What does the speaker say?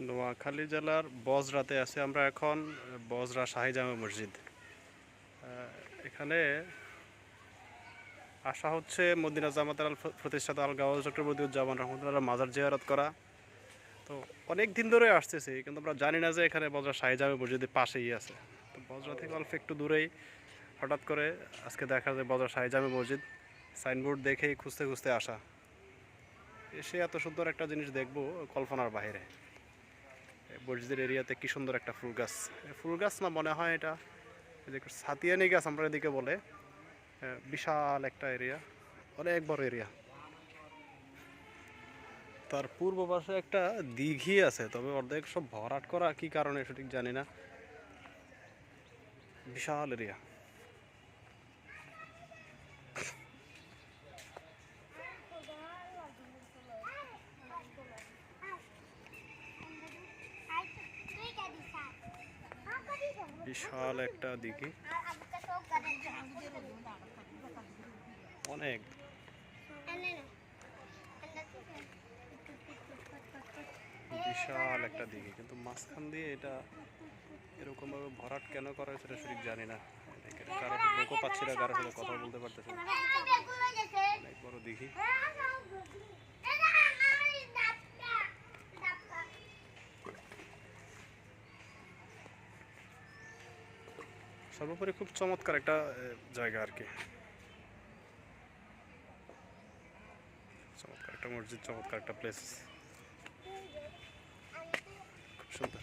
নোয়াখালী জেলার বজরাতে আছে আমরা এখন। বজরা শাহী জামে মসজিদ, এখানে আসা হচ্ছে মদিনা জামাতের প্রতিষ্ঠাতা আল গাওয়াজ ডক্টর বদিউজ্জামান রহমতুল্লাহ মাজার জিয়ারত করা। তো অনেক দিন ধরে আসতেছি, কিন্তু আমরা জানি না যে এখানে বজরা শাহী জামে মসজিদের পাশেই আছে। তো বজরা থেকে অল্প একটু দূরেই হঠাৎ করে আজকে দেখা যায় বজরা শাহী জামে মসজিদ, সাইনবোর্ড দেখেই খুঁজতে খুঁজতে আসা। এসে এত সুন্দর একটা জিনিস দেখবো কল্পনার বাইরে। মসজিদের এরিয়াতে কি সুন্দর একটা ফুল গাছ, ফুল গাছ না মনে হয় এটা সাতিয়ানি গাছ আমরা এদিকে বলে। বিশাল একটা এরিয়া, অনেক বড় এরিয়া। তার পূর্ব পাশে একটা দিঘি আছে, তবে অর্ধেক সব ভরাট করা, কি কারণে সঠিক জানি না। বিশাল এরিয়া। বিশাল একটা দিঘি, অনেক বিশাল একটা দিঘি, কিন্তু মাঝখান দিয়ে এটা এরকম ভাবে ভরাট কেন করা হয়েছে সেটা সঠিক জানি না। কারো লোকও পাচ্ছি না, কারোর সাথে কথা বলতে পারতেছি না। অনেক বড় দিঘি। সর্বোপরি খুব চমৎকার একটা জায়গা আর কি। চমৎকার একটা মসজিদ, চমৎকার একটা প্লেস, খুব সুন্দর।